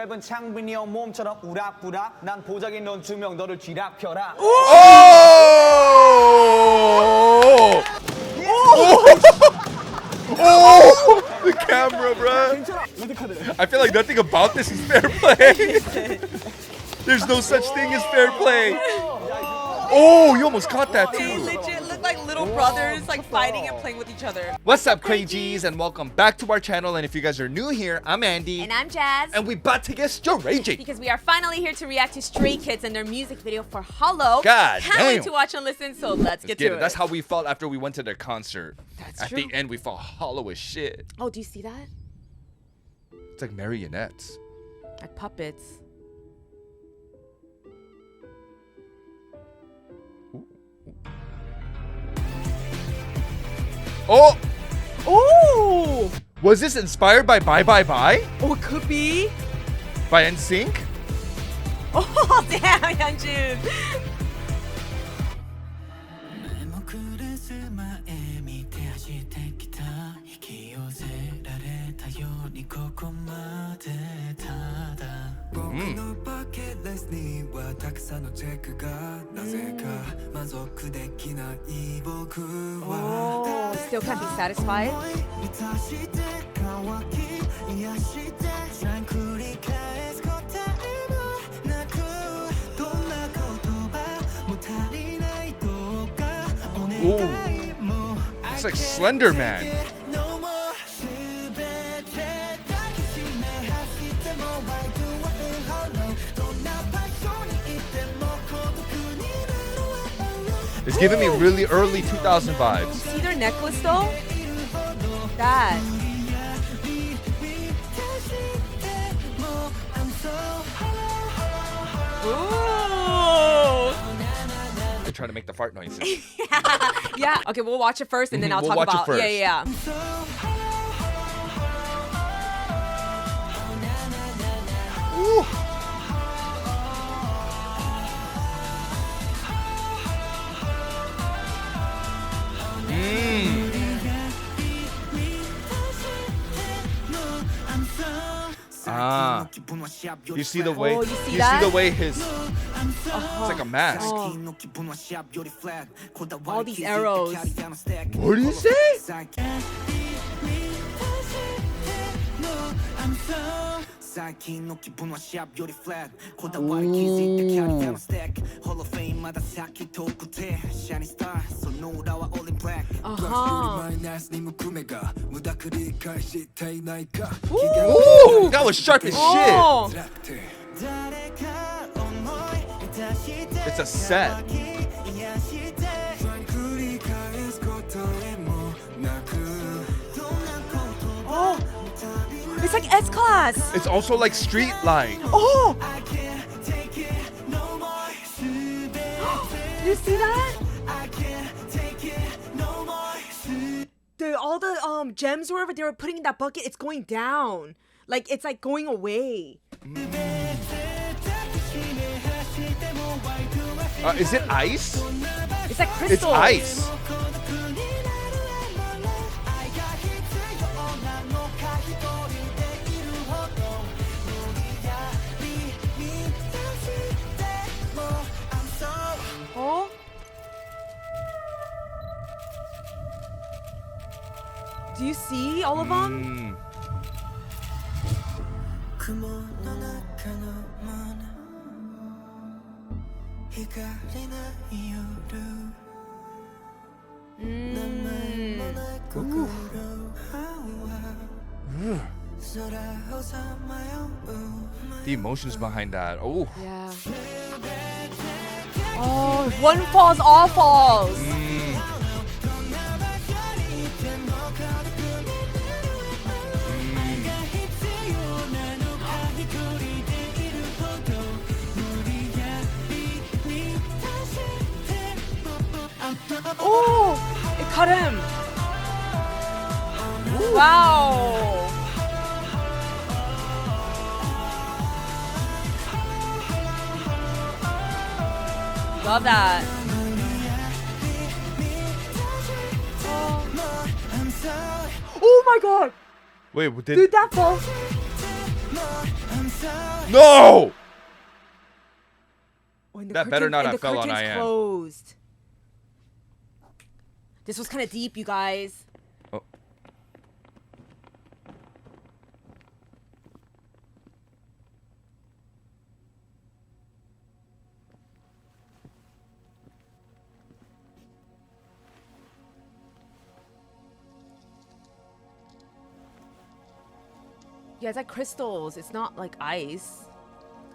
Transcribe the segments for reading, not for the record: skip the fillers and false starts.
얇은 창빈이 형 몸처럼 우락부락 난 보자기 넌 주명 너를 쥐락펴라. Oh, the camera, bro. I feel like nothing about this is fair play. There's no such thing as fair play. Oh, you almost caught that They too. legit look like little brothers, like fighting and playing with each other. What's up, crazies, and welcome back to our channel. And if you guys are new here, I'm Andy. And I'm Jazz. And we about to get raging. Because we are finally here to react to Stray Kids and their music video for Hollow. God Can't damn. wait to watch and listen, so let's get to it. That's how we felt after we went to their concert. That's At true. the end, we felt hollow as shit. Oh, do you see that? It's like marionettes. Like puppets. Oh, Oh! was this inspired by Bye Bye Bye Oh, it could be. by NSYNC? Oh, damn, Hyunjin. Oh, still can't be satisfied. Ooh, it's like Slender Man. It's giving me really early 2000 vibes. See their necklace though? That. Ooh. They're trying to make the fart noises. Yeah. Okay, we'll watch it first and then I'll We'll talk watch it about. first. Yeah. Ooh. Ah, you see the way? Oh, you see see that? the way his? It's like a mask. Oh. All these arrows. What do you say? Ooh, that was sharp as Oh. shit. It's a set. Oh. It's like S-Class. It's also like Street Light. Oh. You see that? All the gems or whatever they were putting in that bucket, it's going down. Like it's like going away. Is it ice? It's like crystal. It's ice. Oh. Do you see all of them? The emotions behind that. Oh. Yeah. Oh, if one falls, all falls. Oh, it cut him. Wow. Love that. Oh my god. Wait, Dude, that fall. No! Oh, and the That better curtains- not and have the fell on curtains I Am. closed. This was kind of deep, you guys. Oh. Yeah, it's like crystals. It's not like ice.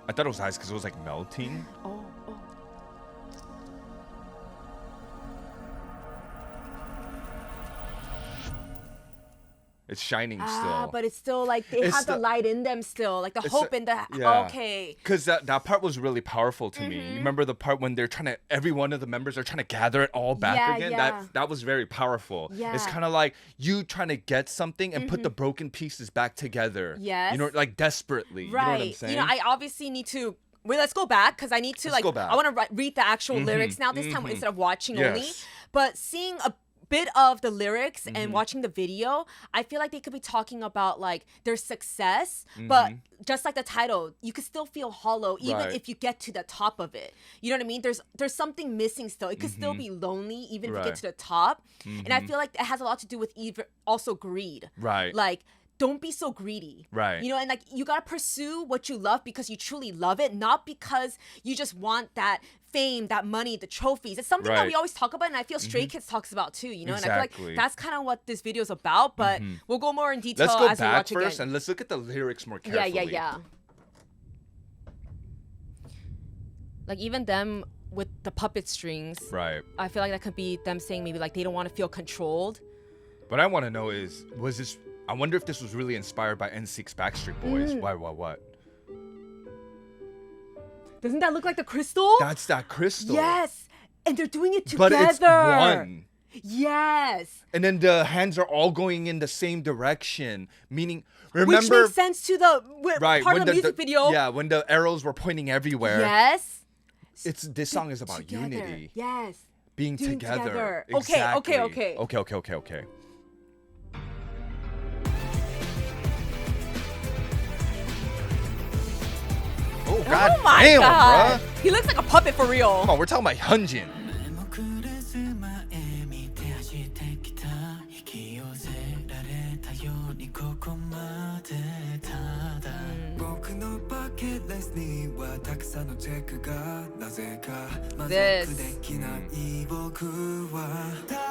I thought it was ice because it was like melting. Oh, oh. It's shining Ah, still. but it's still like they It's have the the- light in them still, like the It's hope the- in the. yeah. Okay. Because that part was really powerful to me. Mm-hmm. You remember the part when they're trying to, every one of the members are trying to gather it all back Yeah, again? yeah. That was very powerful. It's Yeah. kind of like you trying to get something and put the broken pieces back together. Yes. You know, like desperately. You know what I'm Right. saying? I obviously need to. Wait, let's go back because I need to Let's go back. I want to read the actual lyrics now this time instead of watching only. Yes. But seeing a bit of the lyrics Mm-hmm. and watching the video, I feel like they could be talking about like their success, but just like the title, you could still feel hollow even Mm-hmm. Right. if you get to the top of it. You know what I mean? There's something missing still. It could still be lonely even if you Mm-hmm. Right. get to the top. And I feel like it has a lot to do with also greed. Right. Like don't be so greedy. Right. You know, and like you gotta pursue what you love because you truly love it, not because you just want that fame, that money, the trophies. It's something that Right. we always talk about, and I feel Stray Kids talks about too. You know, and I feel Exactly. like that's kind of what this video is about. But we'll go more in detail Let's go as we back watch first again. and let's look at the lyrics more Yeah, carefully. yeah. Like even them with the puppet strings, Right. I feel like that could be them saying maybe like they don't want to feel controlled. What I want to know is, I wonder if this was really inspired by NSYNC's Backstreet Boys. Mm. What? Doesn't that look like the crystal? That's that crystal. Yes, and they're doing it But together. it's one. Yes. And then the hands are all going in the same direction, meaning remember Which makes sense to the right part when of the music video. Yeah, when the arrows were pointing everywhere. Yes. This song is about Together. unity, Yes. being Doing together. together. Okay. Okay. Oh god Oh my damn, god. bruh. He looks like a puppet for real. Come on, we're talking about Hyunjin.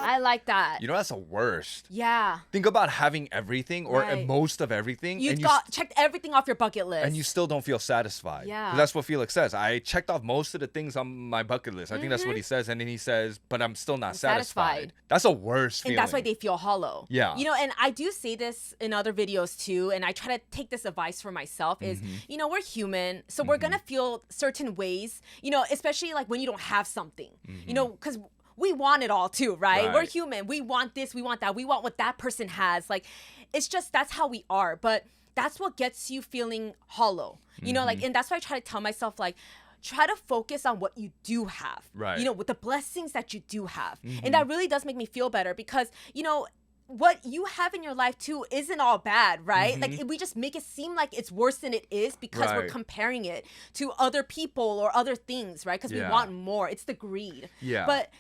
I like that. You know that's the worst. Yeah. Think about having everything or Right. most of everything, You and checked everything off your bucket list. and you still don't feel satisfied. Yeah. 'Cause that's what Felix says. I checked off most of the things on my bucket list. I think that's what he says. And then he says, but I'm still not satisfied. satisfied. That's a worse feeling. And that's why they feel hollow. Yeah. You know, and I do say this in other videos too, and I try to take this advice for myself is, you know, we're human, so we're gonna feel certain ways, you know, especially like when you don't have something, you know, because we want it all too, right? We're Right. human. We want this, we want that, we want what that person has. Like, it's just, that's how we are. But that's what gets you feeling hollow, you know, like, and that's why I try to tell myself, like, try to focus on what you do have, Right. you know, with the blessings that you do have. And that really does make me feel better because, you know, what you have in your life too isn't all bad, right? Like we just make it seem like it's worse than it is because we're Right. comparing it to other people or other things, right? Because we Yeah. want more. It's the greed. Yeah. But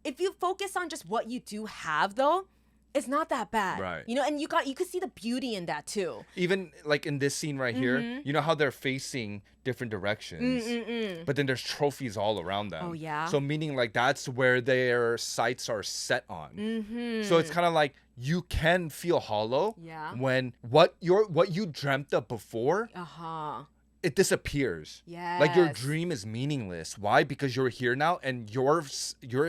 if you focus on just what you do have though, it's not that bad. Right. You know, and you could see the beauty in that too. Even like in this scene right here, you know how they're facing different directions, but then there's trophies all around them. Oh, yeah? So meaning like that's where their sights are set on. So it's kind of like you can feel hollow Yeah. when what you dreamt of before Uh-huh. it disappears. Like your Yes. dream is meaningless. Why? Because you're here now and your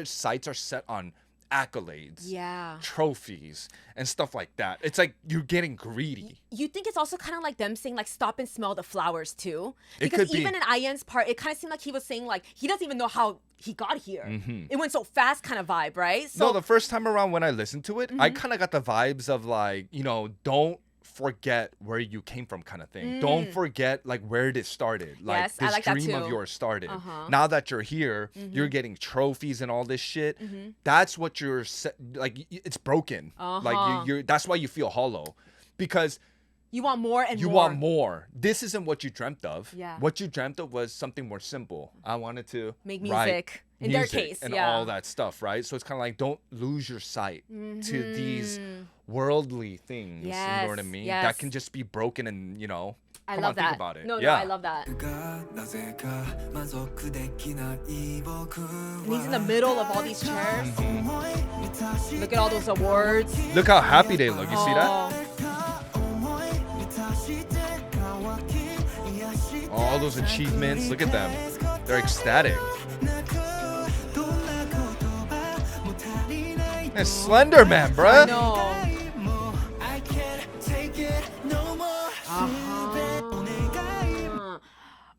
sights are set on accolades, Yeah. trophies, and stuff like that. It's like you're getting greedy. You think it's also kind of like them saying like stop and smell the flowers too? It Because could be. even in Ian's part, it kind of seemed like he was saying like he doesn't even know how he got here. It went so fast kind of vibe, right? So No, the first time around when I listened to it, I kind of got the vibes of like, you know, don't forget where you came from kind of thing. Don't forget like where it started. Like Yes, I this like that dream of too. yours started. Uh-huh. Now that you're here, you're getting trophies and all this shit. That's what you're like it's broken. Uh-huh. Like you're that's why you feel hollow. Because You want more and You more. want more. This isn't what you dreamt of. Yeah. What you dreamt of was something more simple. I wanted to Make write music. In their music case, and yeah. all that stuff, right? So it's kind of like, don't lose your sight to these worldly things. You know what I Yes, mean? yes. That can just be broken and, you know, I come love on, that. think about it. No, yeah. I love that. And he's in the middle of all these chairs. Look at all those awards. Look how happy they look. You see that? All those achievements. Look at them. They're ecstatic. It's Slender Man, bruh. No.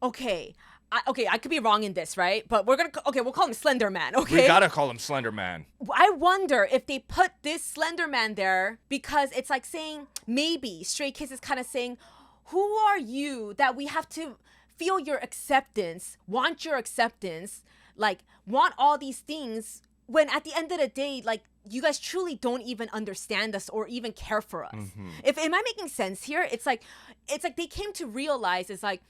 Okay. I could be wrong in this, right? But we'll call him Slender Man, okay? We gotta call him Slender Man. I wonder if they put this Slender Man there because it's like saying, maybe Stray Kids is kind of saying, who are you that we have to feel your acceptance, want your acceptance, like want all these things when at the end of the day, like you guys truly don't even understand us or even care for us. Am I making sense here? It's like they came to realize it's like,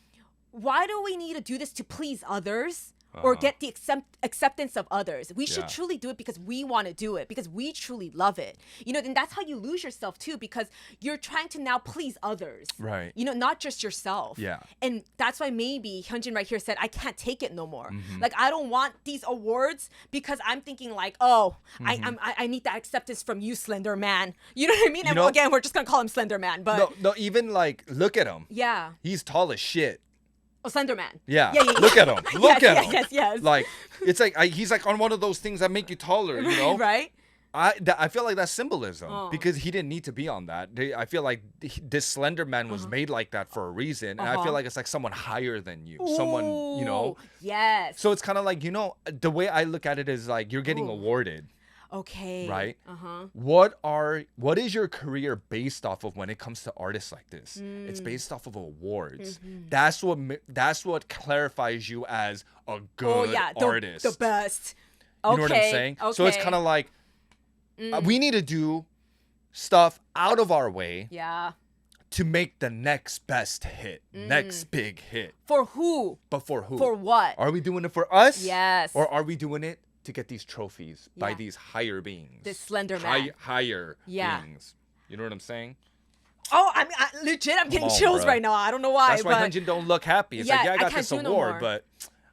why do we need to do this to please others or get the acceptance of others? We should truly do it because we want to do it, because we truly love it. You know, then that's how you lose yourself too, because you're trying to now please others. Right. You know, not just yourself. Yeah. And that's why maybe Hyunjin right here said, I can't take it no more. Like, I don't want these awards because I'm thinking like, oh, I need that acceptance from you, Slender Man. You know what I mean? And again, we're just going to call him Slender Man. But no, even like, look at him. Yeah. He's tall as shit. Oh, Slender Man. Yeah. Look at him. Look at him. Yes. Like, it's like he's like on one of those things that make you taller, you know? Right? I feel like that's symbolism because he didn't need to be on that. I feel like this Slender Man was made like that for a reason. And I feel like it's like someone higher than you. Someone, you know? Yes. So it's kind of like, you know, the way I look at it is like you're getting awarded. Okay. Right? What is your career based off of when it comes to artists like this? It's based off of awards. That's what clarifies you as a good artist. The best. You know what I'm saying? Okay. So it's kind of like we need to do stuff out of our way to make the next best hit, next big hit. For who? But for who? For what? Are we doing it for us? Yes. Or are we doing it to get these trophies by these higher beings? This Slender Man. Higher beings. You know what I'm saying? Oh, I mean, legit, I'm getting chills bruh. right now. I don't know why. That's why Hyunjin don't look happy. It's like, I got this can't do award, no more. but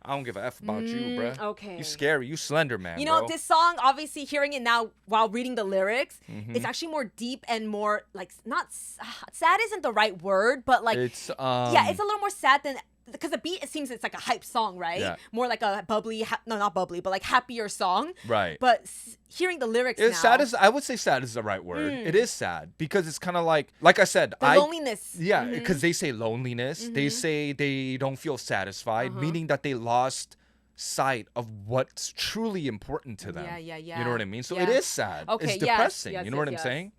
I don't give a F about you, bruh. Okay. You scary. You Slender Man, You know, bro. this song, obviously, hearing it now while reading the lyrics, it's actually more deep and more, like, not sad isn't the right word, but like, It's it's a little more sad than, because the beat, it seems it's like a hype song, right? Yeah. More like a bubbly, no, not bubbly, but like happier song. Right. But hearing the lyrics It's now. sad I would say sad is the right word. It is sad because it's kind of like I said, the loneliness. Yeah, because they say loneliness. They say they don't feel satisfied, meaning that they lost sight of what's truly important to them. Yeah. You know what I mean? So Yeah. it is sad. Okay, It's depressing. yes, you know what I'm yes. saying?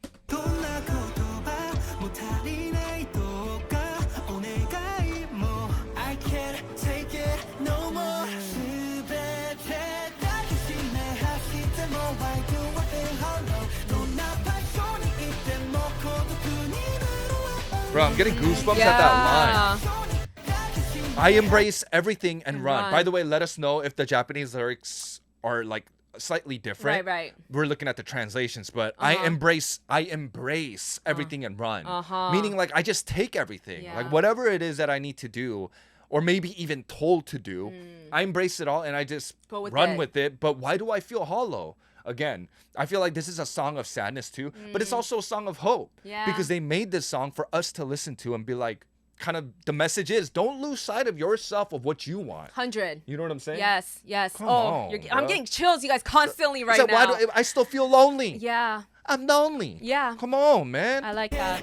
Bro, I'm getting goosebumps at that line. I embrace everything and run. By the way, let us know if the Japanese lyrics are like slightly different. Right. We're looking at the translations, but I embrace everything and run. Meaning like I just take everything. Yeah. Like whatever it is that I need to do, or maybe even told to do, I embrace it all and I just run with it. But why do I feel hollow? Again, I feel like this is a song of sadness too, but it's also a song of hope. Yeah. Because they made this song for us to listen to and be like, kind of the message is don't lose sight of yourself of what you want. 100. You know what I'm saying? Yes. Come I'm on, getting chills, you guys, constantly right It's like, now. why do I still feel lonely? Yeah, I'm lonely. Yeah. Come on, man. I like that.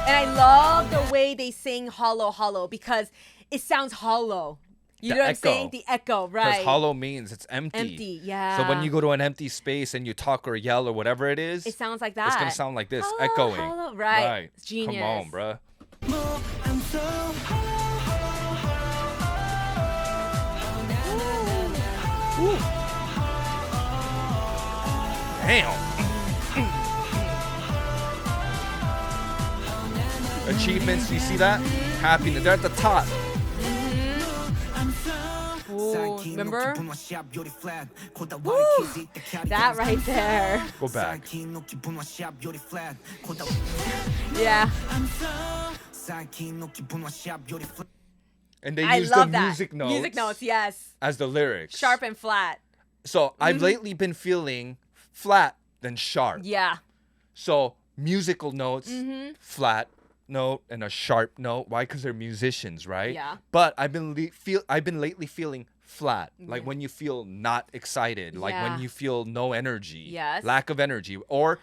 And I love the way they sing hollow, hollow, because it sounds hollow. You the know what I'm echo. saying? The echo, Because right? hollow means it's empty. Empty, yeah. So when you go to an empty space and you talk or yell or whatever it is, it sounds like that. it's gonna sound like this, Hello, echoing. hello. Right. Right. It's genius. Come on, bruh. Damn. Achievements, you see that? Happiness. They're at the top. Ooh, remember? Woo! That right there. Go back. Yeah. And they I use the love that. music notes. Music notes, yes. As the lyrics. Sharp and flat. So I've lately been feeling flat than sharp. Yeah. So musical notes, flat note and a sharp note. Why? Because they're musicians, right? Yeah. But I've been lately feeling flat, like when you feel not excited, like Yeah. when you feel no energy, Yes. lack of energy, or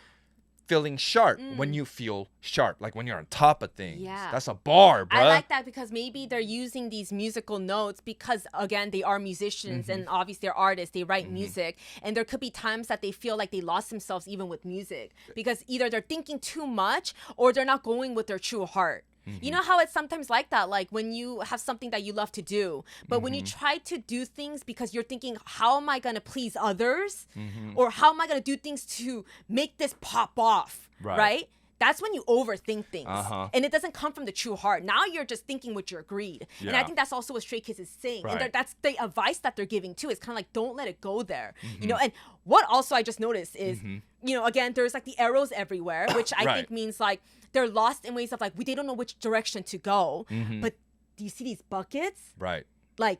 feeling sharp when you feel sharp, like when you're on top of things. Yeah. That's a bar, bruh. I like that because maybe they're using these musical notes because, again, they are musicians and obviously they're artists. They write music. And there could be times that they feel like they lost themselves even with music because either they're thinking too much or they're not going with their true heart. You know how it's sometimes like that, like when you have something that you love to do, but when you try to do things because you're thinking, how am I going to please others? Or how am I going to do things to make this pop off, right? That's when you overthink things. And it doesn't come from the true heart. Now you're just thinking with your greed. And I Yeah. think that's also what Stray Kids is saying. And Right. that's the advice that they're giving too. It's kind of like, don't let it go there. You know, and what also I just noticed is, you know, again, there's like the arrows everywhere, which I Right. think means like they're lost in ways of like, they don't know which direction to go. But do you see these buckets? Right. Like,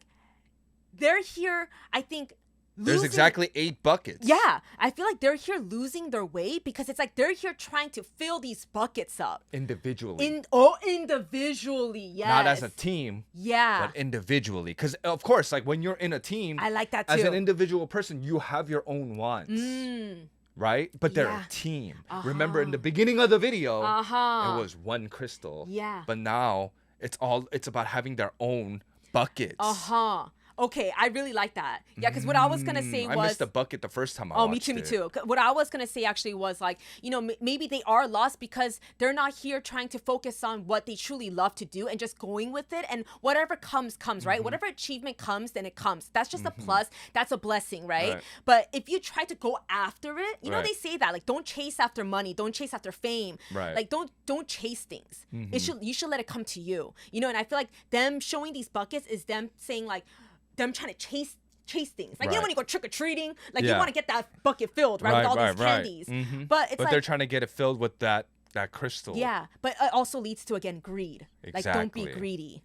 they're here, I think, There's losing- exactly 8 buckets. Yeah, I feel like they're here losing their way because it's like they're here trying to fill these buckets up. Individually. Individually, yes. Not as a team, Yeah. but individually. Because, of course, like when you're in a team, I like that as too. an individual person, you have your own wants. Right? But they're Yeah. a team. Remember in the beginning of the video, Uh-huh. it was one crystal. Yeah. But now it's about having their own buckets. Uh-huh. Okay, I really like that. Yeah, because what I was gonna say I was, missed the bucket the first time I oh, watched me too, me it. too. What I was gonna say actually was like, you know, maybe they are lost because they're not here trying to focus on what they truly love to do and just going with it. And whatever comes, right? Whatever achievement comes, then it comes. That's just a plus. That's a blessing, right? Right. But if you try to go after it, you know, Right. they say that like, don't chase after money, don't chase after fame, Right. like don't chase things. You should let it come to you, you know. And I feel like them showing these buckets is them saying like, them trying to chase things. Like, you know, Right. when you go trick-or-treating, like you Yeah. want to get that bucket filled, right? With all these candies. But it's But like, they're trying to get it filled with that crystal. yeah, but it also leads to, again, greed. Like, don't be Exactly. greedy.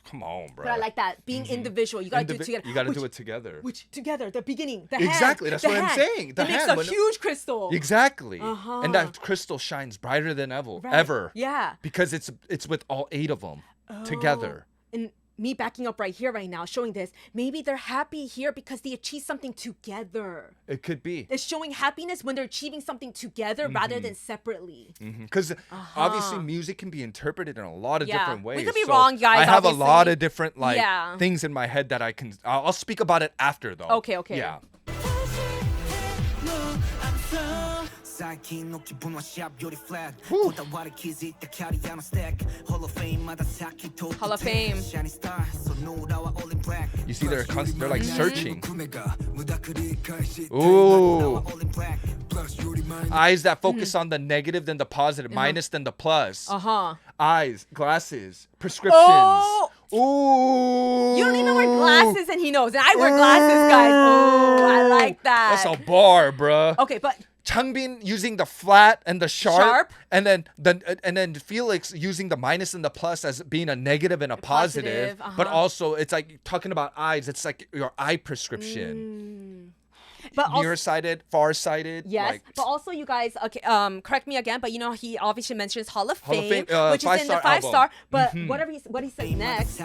Come on, bro. But I like that. Being individual, you got to do it together. You got to do it together. Which, together, the beginning, the hand. Exactly, that's the what I'm hand. saying, the it makes hand, a when- huge crystal. Exactly. Uh-huh. And that crystal shines brighter than ever. Right. Ever. Yeah. Because it's with all 8 of them together. And me backing up right here, right now, showing this, maybe they're happy here because they achieved something together. It could be. It's showing happiness when they're achieving something together rather than separately. Because obviously music can be interpreted in a lot of Yeah. different ways. We could be So wrong, guys, I have a obviously. lot of different like Yeah. things in my head that I can. I'll speak about it after though. Okay, okay. Yeah. Hall of Fame. You see, they're like searching. Ooh. Eyes that focus on the negative than the positive, minus than the plus. Uh-huh. Eyes, glasses, prescriptions. Oh! Ooh. You don't even wear glasses and he knows. And I wear glasses, guys. Oh, I like that. That's a bar, bruh. Okay, but Changbin using the flat and the sharp, Sharp. and then Felix using the minus and the plus as being a negative and a positive. positive, But uh-huh. also, it's like talking about eyes. It's like your eye prescription. but also, Nearsighted, farsighted. yes, Like, but also you guys, okay, correct me again, but you know he obviously mentions Hall of Hall of Fame, Fame, which is in the 5-star 5-star. album. But what he says next,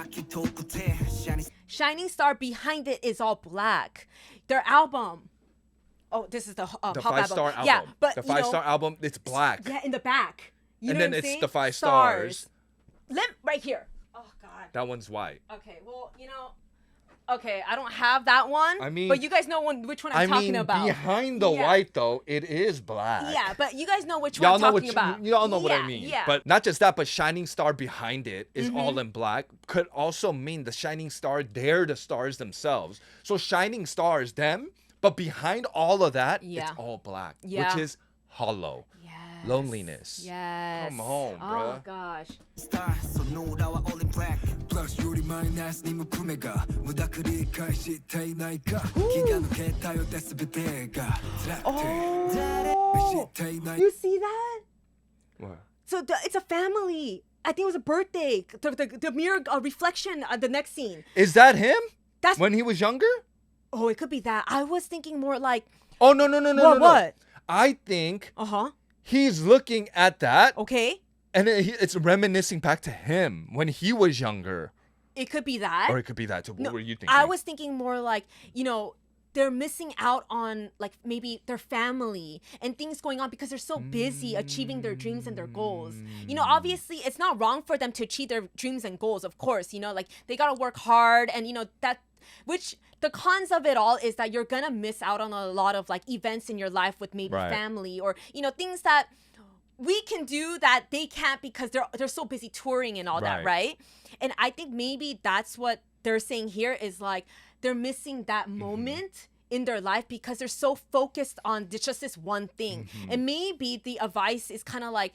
Shining Star behind it is all black. Their album. Oh, this is the the pop 5-star album. Yeah, but the you know, 5-star album, it's black. Yeah, in the back. You And know then what I'm it's saying? the 5 stars. Right here. Oh God. black. That one's white. Okay, well, okay, I don't have that one. I mean, but you guys know which one I'm talking about. Behind the white though, it is black. Yeah, but you guys know which one I'm talking about. Y'all know what I mean. Yeah. But not just that, but shining star behind it is Mm-hmm. all in black. Could also mean the shining star, they're the stars themselves. So shining stars, them, but behind all of that, it's all black, which is hollow. Yes. Loneliness. Yes. Come on, Oh bruh. gosh. Star, so know that we're all in black. Plus, you're minusにも組めが無駄繰り返したいないか。気が抜けたよって全てが辛くて。知ったいない。 You see that? What? So it's a family. I think it was a birthday. The mirror reflection, the next scene. Is that him? That's When he was younger? Oh, it could be that. I was thinking more like Oh, no. What? I think uh-huh. he's looking at that, Okay. and it's reminiscing back to him when he was younger. It could be that. Or it could be that too. What were you thinking? I was thinking more like, they're missing out on like maybe their family and things going on because they're so busy achieving their dreams and their goals. Obviously it's not wrong for them to achieve their dreams and goals, of course, like they got to work hard and that, which the cons of it all is that you're going to miss out on a lot of like events in your life with maybe family or, things that we can do that they can't because they're so busy touring and all that, right? And I think maybe that's what they're saying here is like they're missing that moment in their life because they're so focused on just this one thing. And maybe the advice is kind of like,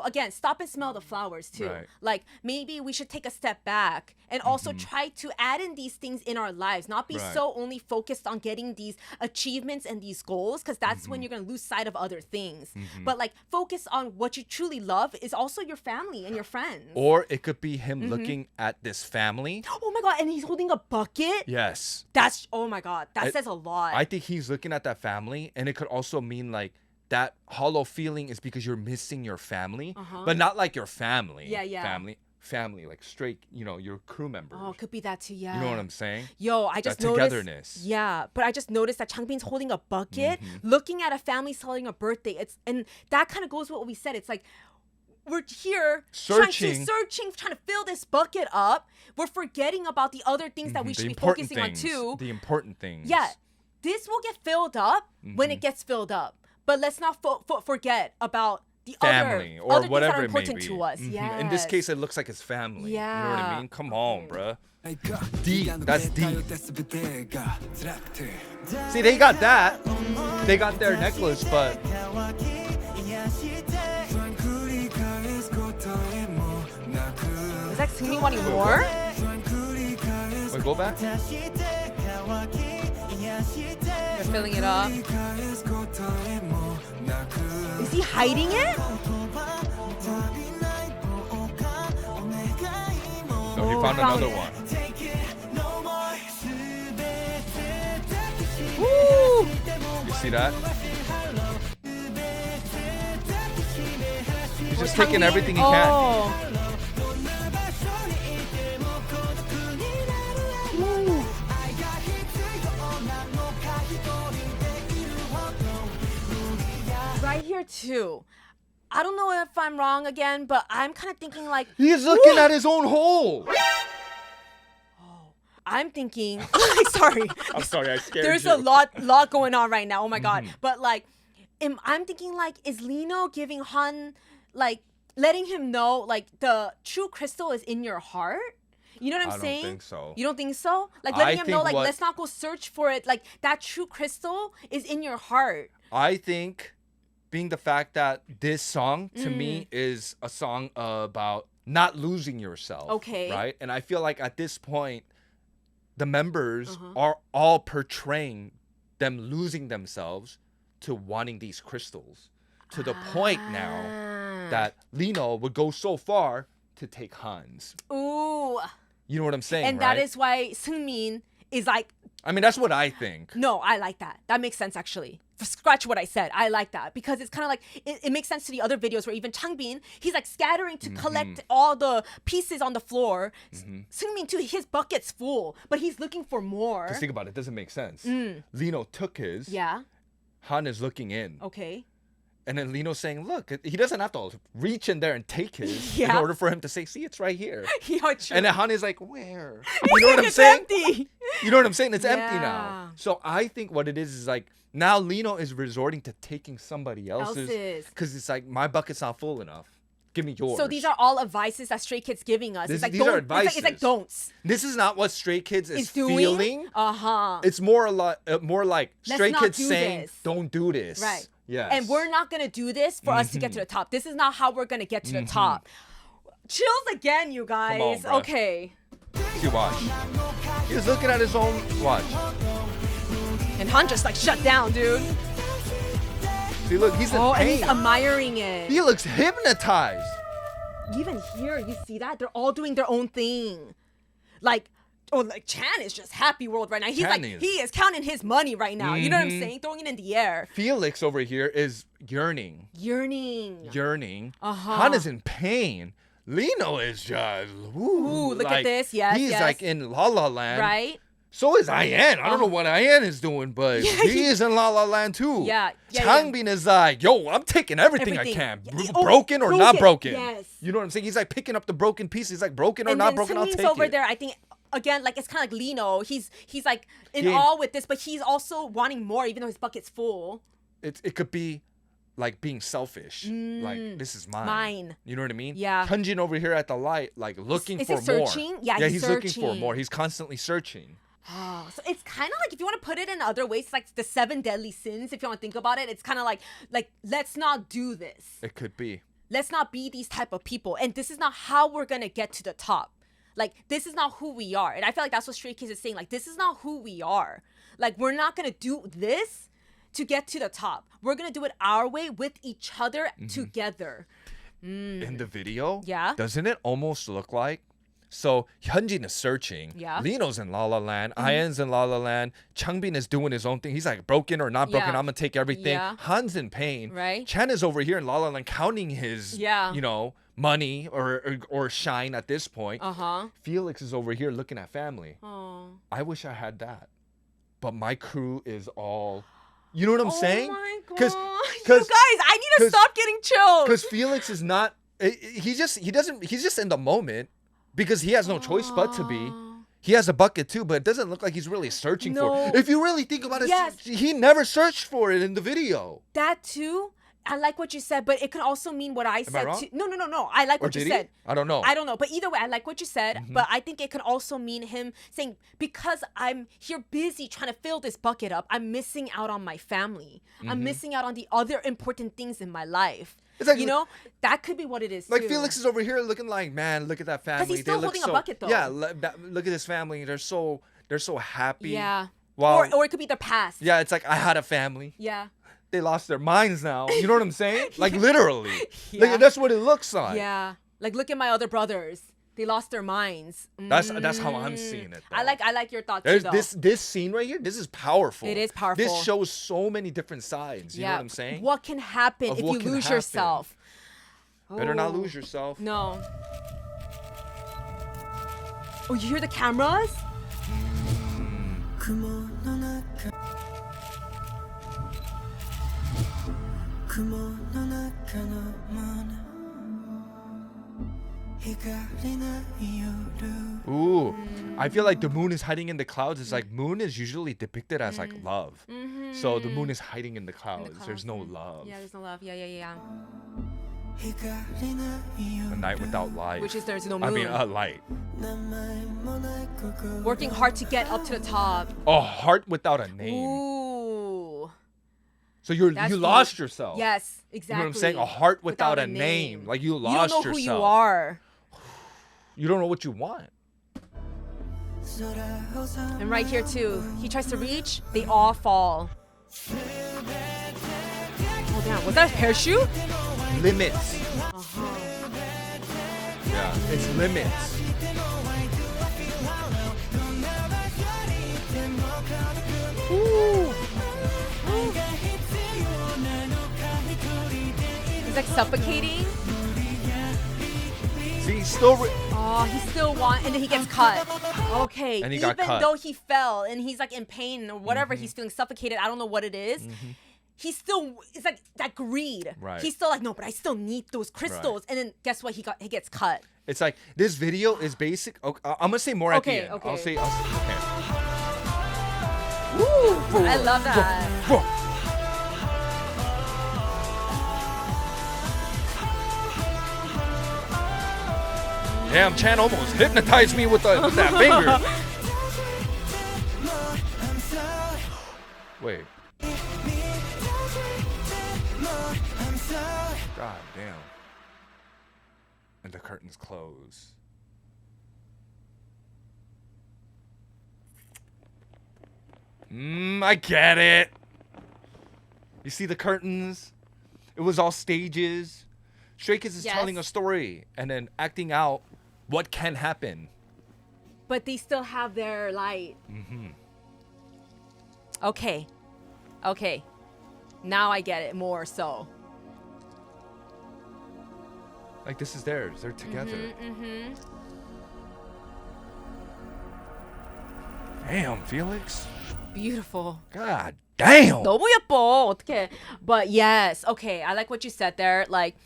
again, stop and smell the flowers too. Right. Like maybe we should take a step back and also try to add in these things in our lives, not be so only focused on getting these achievements and these goals because that's when you're going to lose sight of other things. But like focus on what you truly love is also your family and your friends. Or it could be him looking at this family. Oh my God, and he's holding a bucket? Yes. Oh my God, that says a lot. I think he's looking at that family, and it could also mean like that hollow feeling is because you're missing your family, but not like your family. Yeah. Family, like straight, your crew members. Oh, it could be that too, yeah. You know what I'm saying? Yo, I just That noticed. togetherness. Yeah, but I just noticed that Changbin's holding a bucket, looking at a family celebrating a birthday. And that kind of goes with what we said. It's like, we're here Searching. trying to fill this bucket up. We're forgetting about the other things that we should be focusing on too. The important things. Yeah, this will get filled up when it gets filled up. But let's not forget about the family or other whatever things that are it may important be. to us. Yeah. In this case, it looks like it's family. You know what I mean? Come on, bruh. ないか Deep. That's 気が抜けたよ deep. って全てが辛くて See, they got that. They got their necklace, but 繰り返すことへもなく Is that Sumi wanting more? 繰り返す wait, go back. They're filling it up. 繰り返すことへもなく Is he hiding it? No, he found found another it. one. Woo! You see that? He's just taking everything he can. Oh. Right here too. I don't know if I'm wrong again, but I'm kind of thinking like He's looking at his own hole. I'm thinking. Sorry. I'm sorry, I scared There's you. a lot going on right now. Oh my God. But like, I'm thinking like, is Lino giving Han, like, letting him know like the true crystal is in your heart? You know what I'm I saying? don't think so. You don't think so? Like I letting him know, think like, what- let's not go search for it. Like that true crystal is in your heart. I think being the fact that this song to me is a song about not losing yourself. Okay. Right? And I feel like at this point, the members are all portraying them losing themselves to wanting these crystals. To the point now that Lino would go so far to take Han's. Ooh. You know what I'm saying, And right? that is why Seungmin is like, I mean, that's what I think. no, I like that. That makes sense, actually. Scratch what I said. I like that because it's kind of like it makes sense to the other videos where even Changbin, he's like scattering to collect all the pieces on the floor. Seungmin too, his bucket's full, but he's looking for more. Just think about it. It doesn't make sense. Lino took his. Yeah. Han is looking in. Okay. And then Lino's saying, look, he doesn't have to reach in there and take his in Yeah. order for him to say, see, it's right here. Yeah, true. And then Han's like, where? You know what I'm It's saying? empty. You know what I'm saying? It's empty Yeah. now. So I think what it is like, now Lino is resorting to taking somebody else's. Because it's like, my bucket's not full enough. Give me yours. So these are all advices that Stray Kids giving us. These It's like are don't. advices. It's like don'ts. This is not what Stray Kids is It's doing. feeling. It's more more like Let's Stray not Kids do saying, this. don't do this. Right. Yes. And we're not gonna do this for us to get to the top. This is not how we're gonna get to the top. Chills again, you guys. bruh. Okay. See, watch. He was looking at his own watch. And Han just like shut down, dude. See, look, he's in Oh, and pain. he's admiring it. He looks hypnotized. Even here, you see that? They're all doing their own thing. Like Chan is just happy world right now. He's Chan like, is. he is counting his money right now. You know what I'm saying? Throwing it in the air. Felix over here is yearning. Yearning. Han is in pain. Lino is just, Ooh, look at this. Yes, He's yes. like in La La Land. Right? So is Ian. I don't know what Ian is doing, but he is in La La Land too. Yeah, yeah, Changbin is like, yo, I'm taking everything I Everything. can. Yeah, oh, Broken or not broken. yes. You know what I'm saying? He's like picking up the broken pieces. He's like, broken or And not then broken, I'll Seungmin's take over it. there, I think, again, like it's kind of like Lino. He's like in Yeah. awe with this, but he's also wanting more, even though his bucket's full. It could be like being selfish. Like, this is mine. Mine. You know what I mean? Yeah. Hyunjin over here at the light, like looking Is for he more. searching? Yeah, yeah, he's looking for searching. more. He's constantly searching. Oh, so it's kind of like, if you want to put it in other ways, it's like the 7 deadly sins. If you want to think about it, it's kind of like let's not do this. It could be. Let's not be these type of people. And this is not how we're gonna get to the top. Like, this is not who we are. And I feel like that's what Stray Kids is saying. Like, this is not who we are. Like, we're not gonna do this to get to the top. We're gonna do it our way with each other together. In the video, Yeah. doesn't it almost look like? So Hyunjin is searching. Yeah. Lino's in La La Land. Ian's in La La Land. Changbin is doing his own thing. He's like, broken or not broken, Yeah. I'm gonna take everything. Yeah. Han's in pain. Right. Chan is over here in La La Land counting his, Yeah. you know, money or shine at this point. Uh-huh. Felix is over here looking at family. Oh. I wish I had that, but my crew is all. You know what I'm saying? Oh my god. 'Cause- You guys, I need to 'cause- stop getting chilled. Because Felix is not. He's just in the moment because he has no choice but to be. He has a bucket too, but it doesn't look like he's really searching for No. it. If you really think about it, Yes. he never searched for it in the video. That too. I like what you said, but it could also mean what I said wrong? too. No. I like Or what you did he? said. I don't know. I don't know. But either way, I like what you said. But I think it could also mean him saying, because I'm here busy trying to fill this bucket up, I'm missing out on my family. I'm missing out on the other important things in my life. It's like- you know, that could be what it is Like too. Felix is over here looking like, man, look at that family. he's still they look holding a so, bucket, though. Yeah, look at this family. They're so happy. Yeah. Wow. Or it could be the past. Yeah, it's like I had a family. Yeah. They lost their minds now. You know what I'm saying? Like literally. Yeah. Like, that's what it looks like. Yeah. Like, look at my other brothers. They lost their minds. That's how I'm seeing it. I though. like your thoughts There's too, though. this scene right here. This is powerful. It is powerful. This shows so many different sides. You know what I'm saying? What can happen Of if what you can lose happen. yourself? Better not Oh. lose yourself. No. Oh, you hear the cameras? 雲の中雲の中のもの光ない夜 Ooh, I feel like the moon is hiding in the clouds. It's like moon is usually depicted as like love. So the moon is hiding in the clouds. There's no love. Yeah, there's no love. Yeah. 光ない夜 A night without light. Which is there's no moon. I mean, a light. 名前もない心 Working hard to get up to the top. A heart without a name. Ooh. So you That's lost deep. yourself. Yes, You exactly. know what I'm saying? A heart without a name. Like you You lost don't know yourself. who you are. You don't know what you want. 空をさ And right here too, he tries to reach, they all fall. Oh damn, was that a parachute? Limits. Yeah, it's limits. Ooh. He's like suffocating. See, he's still. Oh, he still wants, and then he gets cut. Okay, And he got even cut. though he fell and he's like in pain or whatever, he's feeling suffocated. I don't know what it is. he's still, it's like that greed. Right. He's still like, no, but I still need those crystals. And then guess what? He gets cut. It's like this video is basic. Okay, I'm gonna say more at the Okay, end. okay. I'll say okay. Woo! I love that. Damn, Chan almost hypnotized me with that finger. Wait. God damn. And the curtains close. I get it. You see the curtains? It was all stages. Stray Kids is Yes. telling a story and then acting out what can happen. But they still have their light. Okay. Okay. Now I get it more so. Like, this is theirs. They're together. Damn, Felix. Beautiful. God damn. 너무 예뻐. 어떡해. But yes, okay. I like what you said there. Like,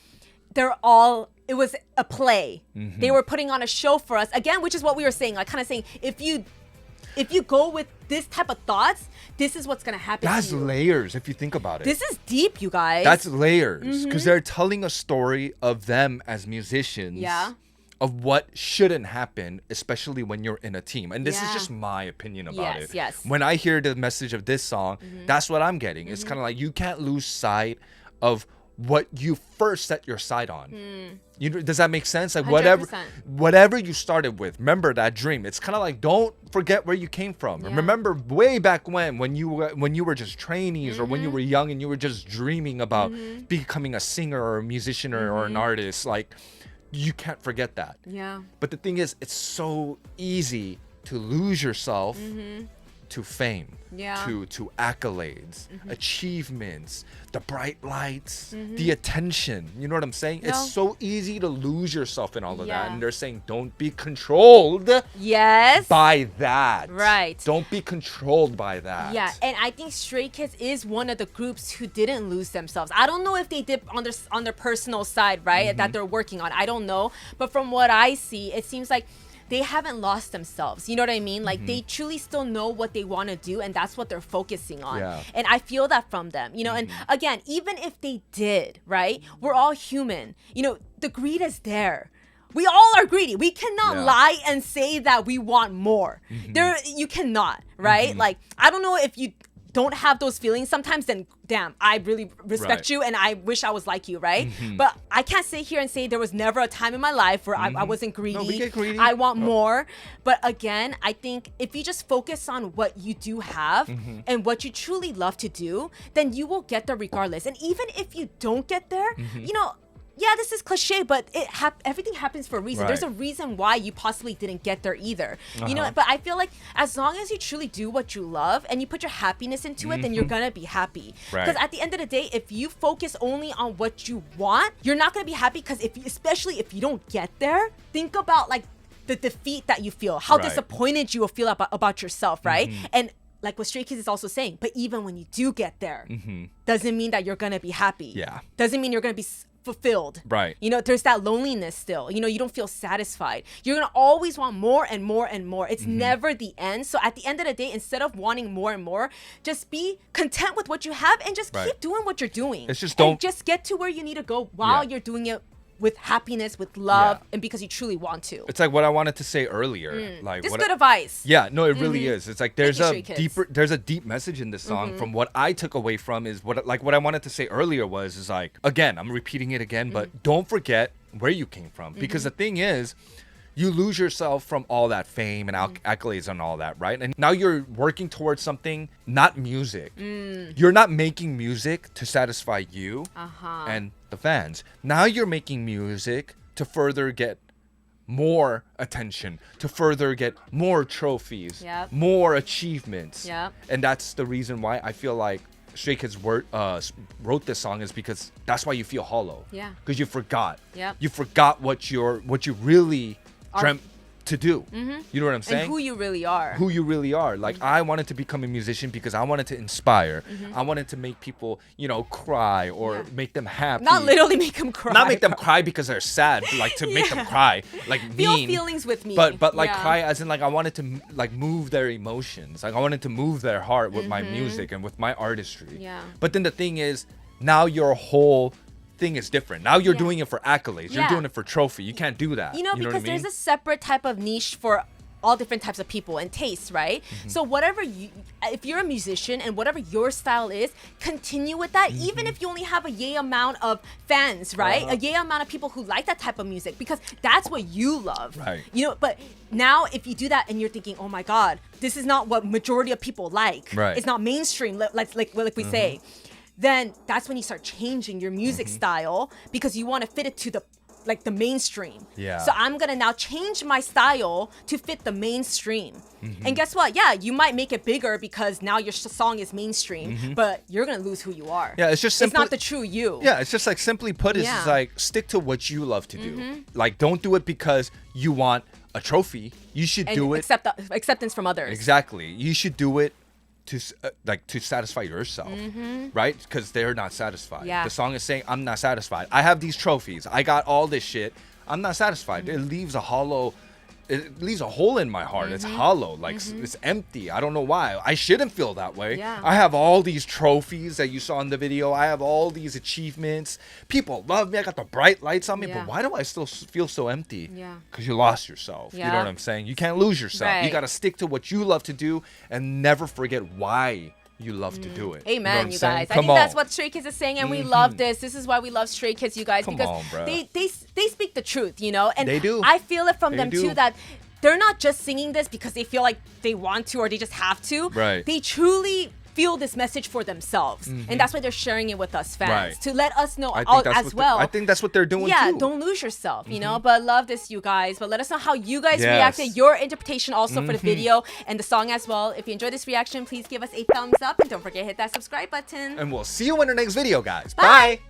they're all, it was a play. They were putting on a show for us. Again, which is what we were saying. Like, kind of saying, if you go with this type of thoughts, this is what's going to happen That's to you. layers if you think about it. This is deep, you guys. That's layers. Because they're telling a story of them as musicians. Yeah. Of what shouldn't happen, especially when you're in a team. And this is Yeah. just my opinion about Yes, it. yes. When I hear the message of this song, that's what I'm getting. It's kind of like you can't lose sight of what you first set your sight on. Does that make sense? Like 100%. whatever you started with, remember that dream. It's kind of like don't forget where you came from. Yeah. Remember way back when you were just trainees or when you were young and you were just dreaming about becoming a singer or a musician or an artist. Like you can't forget that. Yeah. But the thing is, it's so easy to lose yourself to fame, Yeah. to accolades, achievements, the bright lights, the attention. You know what I'm saying? No. It's so easy to lose yourself in all of that. Yeah. And they're saying, don't be controlled Yes. by that. Right. Don't be controlled by that. Yeah, and I think Stray Kids is one of the groups who didn't lose themselves. I don't know if they did on their personal side, right, that they're working on. I don't know, but from what I see, it seems like they haven't lost themselves. You know what I mean? Like they truly still know what they want to do, and that's what they're focusing on. Yeah. And I feel that from them. You know, and again, even if they did, right? We're all human. You know, the greed is there. We all are greedy. We cannot Yeah. lie and say that we want more. You cannot, right? Like, I don't know if you don't have those feelings sometimes, then damn, I really respect Right. you and I wish I was like you, right? But I can't sit here and say there was never a time in my life where I wasn't greedy. No, we get greedy. I want more. But again, I think if you just focus on what you do have and what you truly love to do, then you will get there regardless. And even if you don't get there, you know, yeah, this is cliche, but everything happens for a reason. Right. There's a reason why you possibly didn't get there either. You know, but I feel like as long as you truly do what you love and you put your happiness into it, then you're gonna be happy. Right. Because at the end of the day, if you focus only on what you want, you're not gonna be happy. Because especially if you don't get there, think about like the defeat that you feel, how Right. disappointed you will feel about yourself, right? And like what Stray Kids is also saying, but even when you do get there, doesn't mean that you're gonna be happy. Yeah. Doesn't mean you're gonna be fulfilled. Right. You know, there's that loneliness still. You know, you don't feel satisfied. You're going to always want more and more and more. It's never the end. So at the end of the day, instead of wanting more and more, just be content with what you have and just Right. keep doing what you're doing. It's just and don't- just get to where you need to go while Yeah. you're doing it with happiness, with love, Yeah. and because you truly want to. It's like what I wanted to say earlier. Like This what good advice. Yeah, no, it really is. It's like there's you, a Stray Kids. there's a deep message in this song. From what I took away from is what I wanted to say earlier is like, again, I'm repeating it again, but don't forget where you came from, because the thing is, you lose yourself from all that fame and accolades and all that, right? And now you're working towards something, not music. You're not making music to satisfy you and the fans. Now you're making music to further get more attention, to further get more trophies, Yep. more achievements. Yep. And that's the reason why I feel like Stray Kids wrote this song, is because that's why you feel hollow. Yeah. Because you forgot. Yep. You forgot what you really Are- dreamt to do. You know what I'm saying? And who you really are. Who you really are. Like, I wanted to become a musician because I wanted to inspire. I wanted to make people, you know, cry or make them happy. Not literally make them cry. Not make them cry because they're sad, but like to make them cry. Like Feel mean. feelings with me. But like cry as in like I wanted to like move their emotions. Like I wanted to move their heart with my music and with my artistry. Yeah. But then the thing is, now your whole thing is different. Now you're doing it for accolades. You're doing it for trophy. You can't do that. You know, because what I mean? there's a separate type of niche for all different types of people and tastes, right? So whatever if you're a musician and whatever your style is, continue with that, even if you only have a yay amount of fans, right? A yay amount of people who like that type of music, because that's what you love. Right. You know, but now if you do that and you're thinking, oh my God, this is not what majority of people like. Right. It's not mainstream, like we say. Then that's when you start changing your music style, because you want to fit it to the mainstream. Yeah. So I'm gonna now change my style to fit the mainstream. And guess what? Yeah, you might make it bigger because now your song is mainstream, but you're gonna lose who you are. Yeah, it's just simply, it's not the true you. Yeah, it's just like simply put, it's just like stick to what you love to do. Like, don't do it because you want a trophy. You should And do it. accept the acceptance from others. Exactly. You should do it to satisfy yourself, right? Because they're not satisfied. Yeah. The song is saying, I'm not satisfied. I have these trophies. I got all this shit. I'm not satisfied. It leaves a hole in my heart. It's hollow, like it's empty. I don't know why. I shouldn't feel that way. Yeah. I have all these trophies that you saw in the video. I have all these achievements. People love me. I got the bright lights on me. Yeah. But why do I still feel so empty? Yeah. Because you lost yourself. You know Yeah. what I'm saying? You can't lose yourself. You Right. got to stick to what you love to do and never forget why you love to do it. Amen, you, know what I'm you saying? guys. I Come think on. that's what Stray Kids is saying, and we love this. This is why we love Stray Kids, you guys, Come because on, bruh. they speak the truth, you know? And They do. I feel it from They them do. too, that they're not just singing this because they feel like they want to or they just have to. Right. They truly feel this message for themselves, and that's why they're sharing it with us fans, Right. to let us know I think all, that's as what well. I think that's what they're doing Yeah, too. don't lose yourself, you know. But love this, you guys. But let us know how you guys Yes. reacted, your interpretation also for the video and the song as well. If you enjoyed this reaction, please give us a thumbs up and don't forget to hit that subscribe button. And we'll see you in the next video, guys. Bye. Bye.